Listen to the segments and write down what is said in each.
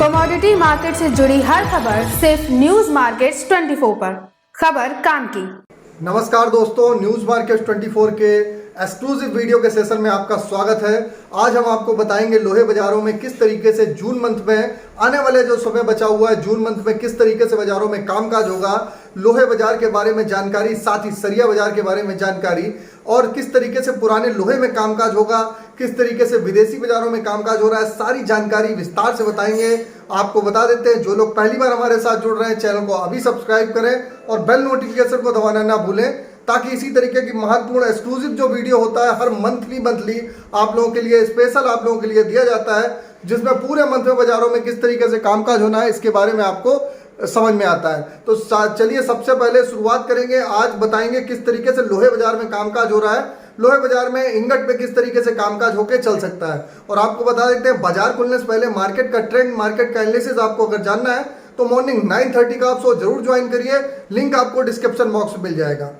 Commodity market से जुड़ी हर खबर सिर्फ न्यूज मार्केट्स 24 पर। खबर काम की। नमस्कार दोस्तों, न्यूज मार्केट 24 के एक्सक्लूसिव वीडियो के सेशन में आपका स्वागत है। आज हम आपको बताएंगे लोहे बाजारों में किस तरीके से जून मंथ में आने वाले जो समय बचा हुआ है, जून मंथ में किस तरीके से बाजारों में कामकाज होगा, लोहे बाजार के बारे में जानकारी, साथ ही सरिया बाजार के बारे में जानकारी और किस तरीके से पुराने लोहे में कामकाज होगा, किस तरीके से विदेशी बाजारों में कामकाज हो रहा है, सारी जानकारी विस्तार से बताएंगे। आपको बता देते हैं, जो लोग पहली बार हमारे साथ जुड़ रहे हैं, चैनल को अभी सब्सक्राइब करें और बेल नोटिफिकेशन को दबाना ना भूलें, ताकि इसी तरीके की महत्वपूर्ण एक्सक्लूसिव जो वीडियो होता है हर मंथली आप लोगों के लिए स्पेशल आप लोगों के लिए दिया जाता है, जिसमें पूरे मंथ में बाजारों में किस तरीके से कामकाज होना है इसके बारे में आपको समझ में आता है। तो चलिए सबसे पहले शुरुआत करेंगे। आज बताएंगे किस तरीके से लोहे बाजार में कामकाज हो रहा है, लोहे बाजार में इंगट पे किस तरीके से कामकाज होकर चल सकता है। और आपको बता देते हैं, बाजार खुलने से पहले मार्केट का ट्रेंड, मार्केट का एनालिसिस आपको अगर जानना है तो मॉर्निंग 9:30 का आप शो जरूर ज्वाइन करिए, लिंक आपको डिस्क्रिप्शन बॉक्स में मिल जाएगा।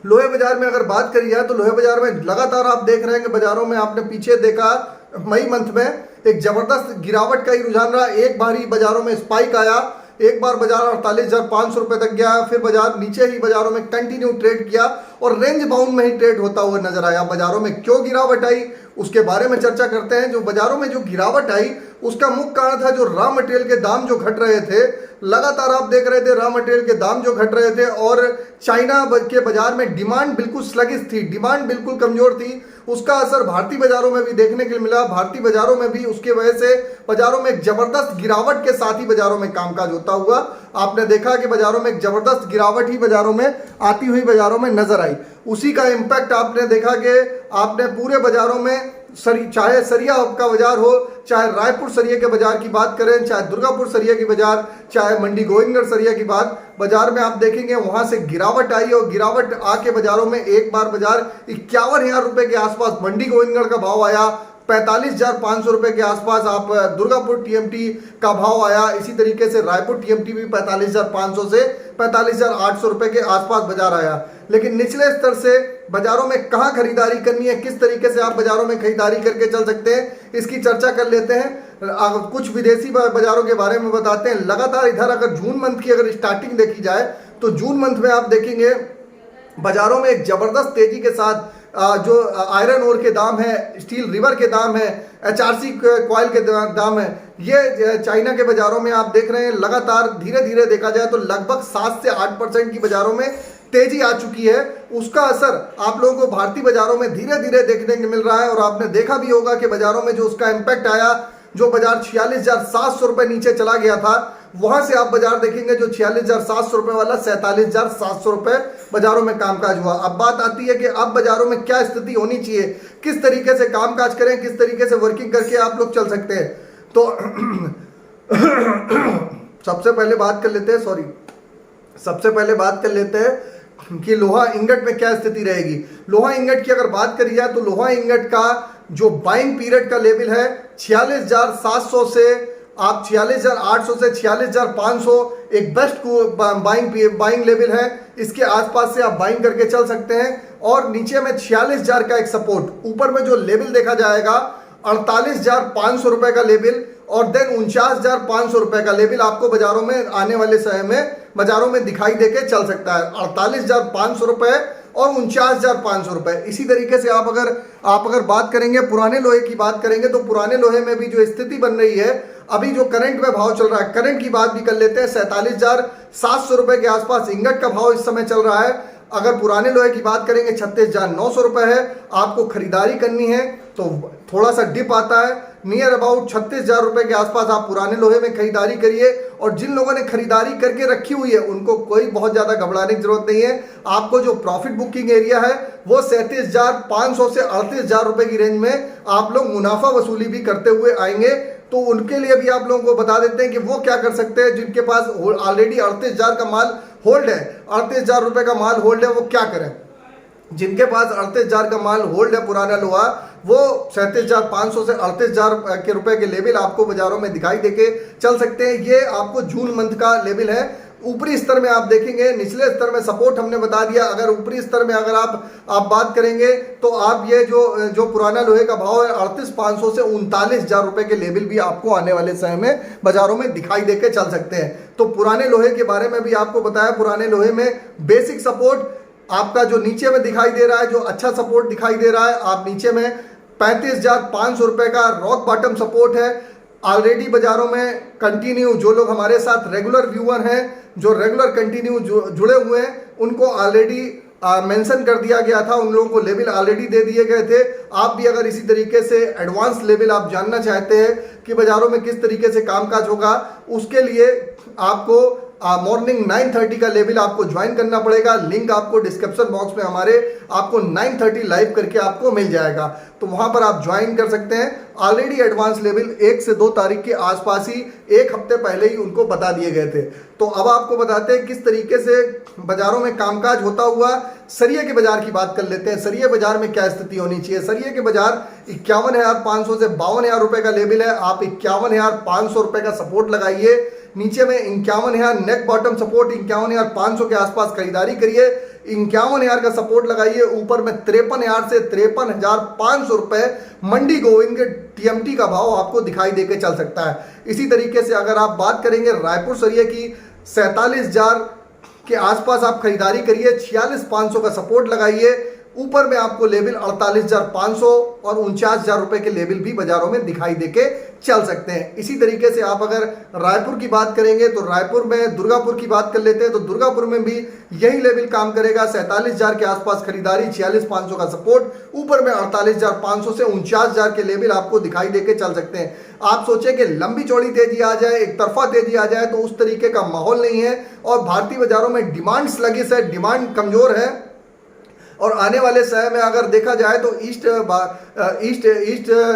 लोहे बाजार में अगर बात करी जाए तो लोहे बाजार में लगातार आप देख रहे हैं कि बाजारों में आपने पीछे देखा मई मंथ में एक जबरदस्त गिरावट का ही रुझान रहा। एक बार ही बाजारों में स्पाइक आया, एक बार बाजार 48,500 रुपए तक गया, फिर बाजार नीचे ही बाजारों में कंटिन्यू ट्रेड किया और रेंज बाउंड में ही ट्रेड होता हुआ नजर आया। बाजारों में क्यों गिरावट आई उसके बारे में चर्चा करते हैं। जो बाजारों में जो गिरावट आई उसका मुख्य कारण था जो रॉ मटेरियल के दाम जो घट रहे थे, लगातार आप देख रहे थे रॉ मटेरियल के दाम जो घट रहे थे और चाइना के बाजार में डिमांड बिल्कुल स्लगिश थी, डिमांड बिल्कुल कमजोर थी। उसका असर भारतीय बाजारों में भी देखने को मिला। भारतीय बाजारों में भी उसके वजह से बाजारों में एक जबरदस्त गिरावट के साथ ही बाजारों में कामकाज होता हुआ आपने देखा कि बाजारों में एक जबरदस्त गिरावट ही बाजारों में आती हुई बाजारों में नजर आई। उसी का इम्पैक्ट आपने देखा कि आपने पूरे बाजारों में चाहे सरिया का बाजार हो, चाहे रायपुर सरिया के बाजार की बात करें, चाहे दुर्गापुर सरिया की बाजार, चाहे मंडी गोविंदगढ़ सरिया की बाजार में आप देखेंगे वहां से गिरावट आई और गिरावट आके बाजारों में एक बार बाजार 51,000 रुपए के आसपास मंडी गोविंदगढ़ का भाव आया, 45,500 रुपए के आसपास आप दुर्गापुर टीएमटी का भाव आया। इसी तरीके से रायपुर टीएमटी भी 45,500 से 45,800 रुपए के आसपास बाजार आया। लेकिन निचले स्तर से बाजारों में कहां खरीदारी करनी है, किस तरीके से आप बाजारों में खरीदारी करके चल सकते हैं, इसकी चर्चा कर लेते हैं। कुछ विदेशी बाजारों के बारे में बताते हैं। लगातार इधर अगर जून मंथ की अगर स्टार्टिंग देखी जाए तो जून मंथ में आप देखेंगे बाजारों में एक जबरदस्त तेजी के साथ जो आयरन ओर के दाम है, स्टील रिवर के दाम है, HRC कॉयल के दाम है, ये चाइना के बाजारों में आप देख रहे हैं लगातार धीरे धीरे देखा जाए तो लगभग 7 से 8% की बाजारों में तेजी आ चुकी है। उसका असर आप लोगों को भारतीय बाजारों में धीरे धीरे देखने को मिल रहा है और आपने देखा भी होगा कि बाजारों में जो उसका इम्पैक्ट आया, जो बाजार 46,700 रुपए नीचे चला गया था, वहां से आप बाजार देखेंगे जो 46,700 रुपए वाला 47,700 रुपए बाजारों में कामकाज हुआ। अब बात आती है कि अब बाजारों में क्या स्थिति होनी चाहिए, किस तरीके से कामकाज करें, किस तरीके से वर्किंग करके आप लोग चल सकते हैं। तो सबसे पहले बात कर लेते हैं कि लोहा इंगट में क्या स्थिति रहेगी। लोहा इंगट की अगर बात करी जाए तो लोहा इंगट का जो बाइंग पीरियड का लेवल है 46,700 से आप 46,800 से 46,500 एक बेस्ट बाइंग लेवल है। इसके आसपास से आप बाइंग करके चल सकते हैं और नीचे में 46,000 का एक सपोर्ट, ऊपर में जो लेवल देखा जाएगा 48,500 रुपए का लेवल और देन 49,500 रुपए का लेवल आपको बाजारों में आने वाले समय में बाजारों में दिखाई देके चल सकता है। 48,500 रुपए और 49,500 रुपए। इसी तरीके से आप अगर बात करेंगे पुराने लोहे की बात करेंगे तो पुराने लोहे में भी जो स्थिति बन रही है, अभी जो करंट में भाव चल रहा है, करंट की बात भी कर लेते हैं। 47,700 रुपए के आसपास इंगट का भाव इस समय चल रहा है। अगर पुराने लोहे की बात करेंगे 36,900 रुपए है। आपको खरीदारी करनी है तो थोड़ा सा डिप आता है, नियर अबाउट 36,000 रुपए के आसपास आप पुराने लोहे में खरीदारी करिए। और जिन लोगों ने खरीदारी करके रखी हुई है उनको कोई बहुत ज्यादा घबराने की जरूरत नहीं है। आपको जो प्रॉफिट बुकिंग एरिया है वो 37,500 से 38,000 रुपए की रेंज में आप लोग मुनाफा वसूली भी करते हुए आएंगे। तो उनके लिए भी आप लोगों को बता देते हैं कि वो क्या कर सकते हैं, जिनके पास ऑलरेडी 38,000 का माल होल्ड है, 38,000 रुपए का माल होल्ड है, वो क्या करें। जिनके पास 38,000 का माल होल्ड है पुराना लोहा, वो 37,500 से 38,000 के रुपए के लेवल आपको बाजारों में दिखाई देके चल सकते हैं। ये आपको जून मंथ का लेवल है। ऊपरी स्तर में आप देखेंगे, निचले स्तर में सपोर्ट हमने बता दिया। अगर ऊपरी स्तर में अगर आप बात करेंगे तो आप ये जो पुराना लोहे का भाव है 38,500 से 39,000 रुपए के लेवल भी आपको आने वाले समय में बाजारों में दिखाई देके चल सकते हैं। तो पुराने लोहे के बारे में भी आपको बताया, पुराने लोहे में बेसिक सपोर्ट आपका जो नीचे में दिखाई दे रहा है, जो अच्छा सपोर्ट दिखाई दे रहा है, आप नीचे में 35,500 रुपए का रॉक बॉटम सपोर्ट है। ऑलरेडी बाजारों में कंटिन्यू जो लोग हमारे साथ रेगुलर व्यूअर हैं, जो रेगुलर कंटिन्यू जुड़े हुए हैं, उनको ऑलरेडी मेंशन कर दिया गया था, उन लोगों को लेवल ऑलरेडी दे दिए गए थे। आप भी अगर इसी तरीके से एडवांस लेवल आप जानना चाहते हैं कि बाजारों में किस तरीके से कामकाज होगा, उसके लिए आपको मॉर्निंग 9:30 का लेवल आपको ज्वाइन करना पड़ेगा। लिंक आपको डिस्क्रिप्शन बॉक्स में हमारे आपको 9:30 लाइव करके आपको मिल जाएगा, तो वहां पर आप ज्वाइन कर सकते हैं। ऑलरेडी एडवांस लेवल 1 से 2 तारीख के आसपास ही, एक हफ्ते पहले ही उनको बता दिए गए थे। तो अब आपको बताते हैं किस तरीके से बाजारों में कामकाज होता हुआ। सरिये के बाजार की बात कर लेते हैं। सरिये बाजार में क्या स्थिति होनी चाहिए। सरिये के बाजार 51,500 से 52,000 रुपए का लेवल है। आप 51,500 रुपए का सपोर्ट लगाइए। नीचे में 51,000 नेक बॉटम सपोर्ट, 51,500 के आसपास खरीदारी करिए। 51,000 का सपोर्ट लगाइए। ऊपर में 53,000 से 53,500 रुपए मंडी गोविंद के टीएमटी का भाव आपको दिखाई देके चल सकता है। इसी तरीके से अगर आप बात करेंगे रायपुर सरिये की, 47,000 के आसपास आप खरीदारी करिए। 46,500 का सपोर्ट लगाइए। ऊपर में आपको लेवल 48,500 और 49,000 रुपए के लेवल भी बाजारों में दिखाई देके चल सकते हैं। इसी तरीके से आप अगर रायपुर की बात करेंगे तो रायपुर में दुर्गापुर की बात कर लेते हैं, तो दुर्गापुर में भी यही लेवल काम करेगा। 47,000 के आसपास खरीदारी, 46,500 का सपोर्ट, ऊपर में 48,500 से 49,000 के लेवल आपको दिखाई देके चल सकते हैं। आप सोचें कि लंबी चौड़ी तेजी आ जाए, एक तरफा तेजी आ जाए, तो उस तरीके का माहौल नहीं है। और भारतीय बाजारों में डिमांड स्लगिश है, डिमांड कमजोर है। और आने वाले समय में अगर देखा जाए तो ईस्ट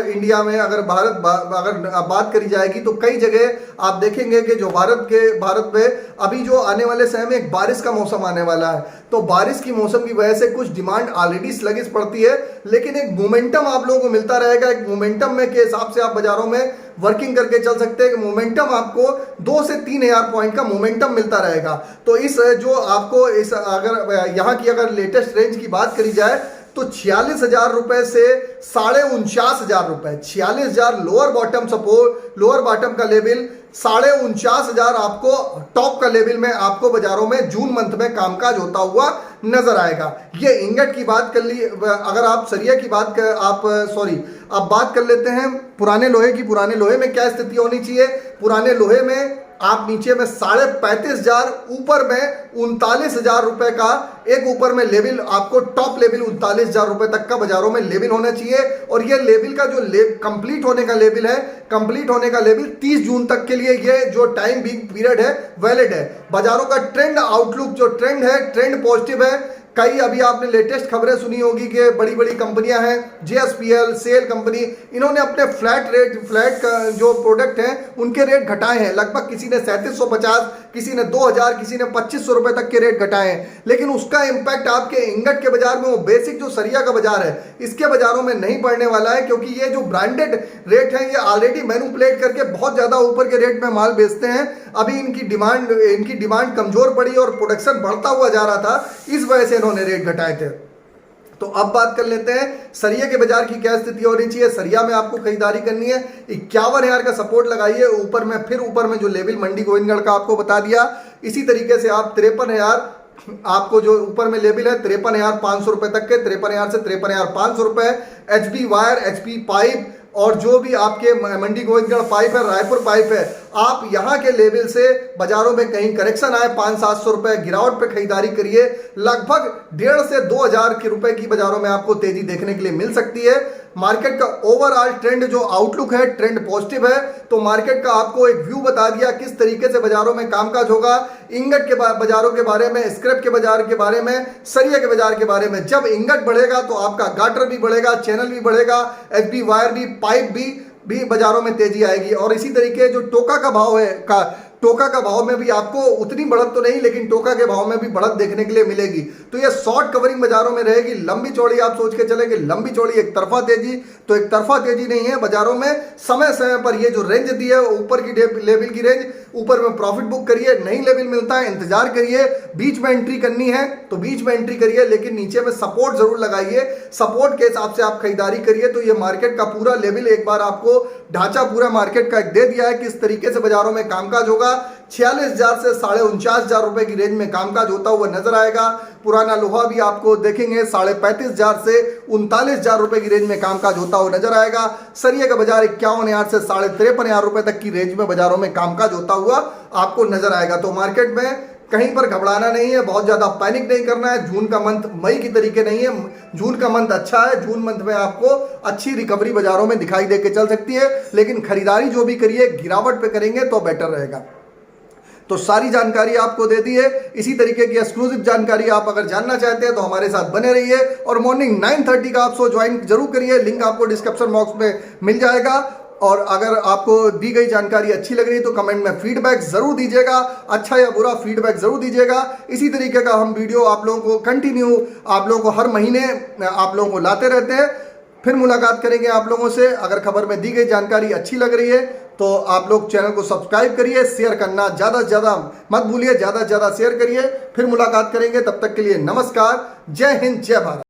इंडिया में अगर अगर बात करी जाएगी तो कई जगह आप देखेंगे कि जो भारत में अभी जो आने वाले समय में एक बारिश का मौसम आने वाला है, तो बारिश की मौसम की वजह से कुछ डिमांड ऑलरेडी स्लगिश पड़ती है, लेकिन एक मोमेंटम आप लोगों को मिलता रहेगा। एक मोमेंटम में के हिसाब से आप बाजारों में वर्किंग करके चल सकते हैं कि मोमेंटम आपको 2 से 3,000 पॉइंट का मोमेंटम मिलता रहेगा। तो इस जो आपको इस अगर यहाँ की अगर लेटेस्ट रेंज की बात करी जाए तो 46,000 रुपए से 49,500 रुपए, 46,000 lower bottom support, lower bottom का लेवल, 49,500 आपको टॉप का लेवल में आपको बाजारों में जून मंथ में कामकाज होता हुआ नजर आएगा। ये इंगट की बात कर ली। अगर आप सरिया की बात कर आप बात कर लेते हैं पुराने लोहे की। पुराने लोहे में क्या स्थिति होनी चाहिए। पुराने लोहे में आप नीचे में 35,500, ऊपर में 39,000 रुपए का एक ऊपर में लेवल आपको टॉप लेवल 39,000 रुपए तक का बाजारों में लेवल होना चाहिए। और ये लेवल का जो कंप्लीट होने का लेवल है, कंप्लीट होने का लेवल 30 जून तक के लिए ये जो टाइम बिग पीरियड है वैलिड है। बाजारों का ट्रेंड आउटलुक जो ट्रेंड है, ट्रेंड पॉजिटिव है। कई अभी आपने लेटेस्ट खबरें सुनी होगी कि बड़ी बड़ी कंपनियां हैं, JSPL, सेल कंपनी, इन्होंने अपने फ्लैट का जो प्रोडक्ट हैं उनके रेट घटाए हैं। लगभग किसी ने 3750, किसी ने 2,000, किसी ने 2,500 रुपए तक के रेट घटाए हैं। लेकिन उसका इंपैक्ट आपके इंगट के बाजार में, वो बेसिक जो सरिया का बाजार है, इसके बाजारों में नहीं पड़ने वाला है, क्योंकि ये जो ब्रांडेड रेट है ये ऑलरेडी मैनिपुलेट करके बहुत ज्यादा ऊपर के रेट में माल बेचते हैं। अभी इनकी डिमांड कमजोर पड़ी और प्रोडक्शन बढ़ता हुआ जा रहा था, इस वजह से इन्होंने रेट घटाए थे। तो अब बात कर लेते हैं सरिया के बाजार की क्या स्थिति होनी चाहिए। सरिया में आपको खरीदारी करनी है, 51,000 का सपोर्ट लगाइए। ऊपर में जो लेवल मंडी गोविंदगढ़ का आपको बता दिया, इसी तरीके से आप 53,000 आपको जो ऊपर में लेवल है 53,500 रुपए तक के, 53,000 से 53,500 रुपए। HB वायर, HP पाइप और जो भी आपके मंडी गोविंदगढ़ पाइप है, रायपुर पाइप है, आप यहाँ के लेवल से बाजारों में कहीं करेक्शन आए 500-700 रुपए गिरावट पे खरीदारी करिए। लगभग 1,500 से 2,000 के रुपए की बाजारों में आपको तेजी देखने के लिए मिल सकती है। मार्केट का ओवरऑल ट्रेंड जो आउटलुक है, ट्रेंड पॉजिटिव है। तो मार्केट का आपको एक व्यू बता दिया किस तरीके से बाजारों में कामकाज होगा। इंगट के बाजारों के बारे में, स्क्रैप के बाजार के बारे में, सरिया के बाजार के बारे में। जब इंगट बढ़ेगा तो आपका गाटर भी बढ़ेगा, चैनल भी बढ़ेगा, HB वायर भी, पाइप भी बाजारों में तेजी आएगी। और इसी तरीके जो टोका का भाव है टोका का भाव में भी आपको उतनी बढ़त तो नहीं, लेकिन टोका के भाव में भी बढ़त देखने के लिए मिलेगी। तो ये शॉर्ट कवरिंग बाजारों में रहेगी। लंबी चौड़ी आप सोच के चले कि लंबी चौड़ी एक तरफा तेजी, तो एक तरफा तेजी नहीं है। बाजारों में समय समय पर ये जो रेंज दी है ऊपर की लेवल की रेंज, ऊपर में प्रॉफिट बुक करिए। नई लेवल मिलता है, इंतजार करिए। बीच में एंट्री करनी है तो बीच में एंट्री करिए, लेकिन नीचे में सपोर्ट जरूर लगाइए। सपोर्ट के हिसाब से आप खरीदारी करिए। तो ये मार्केट का पूरा लेवल एक बार आपको ढांचा पूरा मार्केट का एक दे दिया है, किस तरीके से बाजारों में कामकाज होगा। 46,000 से 49,500 रुपए की रेंज में कामकाज होता हुआ नजर आएगा। पुराना लोहा भी आपको देखेंगे 35,500 से 39,000 रुपए की रेंज में कामकाज होता हुआ नजर आएगा। सरिये का बाजार 51,000 से 53,500 रुपए तक की रेंज में बाजारों में कामकाज होता हुआ आपको नजर आएगा। तो मार्केट में कहीं पर घबराना नहीं है, बहुत ज्यादा पैनिक नहीं करना है। जून का मंथ मई की तरीके नहीं है, जून का मंथ अच्छा है। जून मंथ में आपको अच्छी रिकवरी बाजारों में दिखाई दे के चल सकती है, लेकिन खरीदारी जो भी करिए गिरावट पे करेंगे तो बेटर रहेगा। तो सारी जानकारी आपको दे दी है। इसी तरीके की एक्सक्लूसिव जानकारी आप अगर जानना चाहते हैं तो हमारे साथ बने रहिए और मॉर्निंग 9:30 का आप शो ज्वाइन जरूर करिए। लिंक आपको डिस्क्रिप्शन बॉक्स में मिल जाएगा। और अगर आपको दी गई जानकारी अच्छी लग रही है तो कमेंट में फीडबैक जरूर दीजिएगा, अच्छा या बुरा फीडबैक जरूर दीजिएगा। इसी तरीके का हम वीडियो आप लोगों को कंटिन्यू आप लोगों को हर महीने आप लोगों को लाते रहते हैं। फिर मुलाकात करेंगे आप लोगों से। अगर खबर में दी गई जानकारी अच्छी लग रही है तो आप लोग चैनल को सब्सक्राइब करिए, शेयर करना ज़्यादा से ज़्यादा मत भूलिए, ज़्यादा से ज़्यादा शेयर करिए। फिर मुलाकात करेंगे, तब तक के लिए नमस्कार, जय हिंद, जय भारत।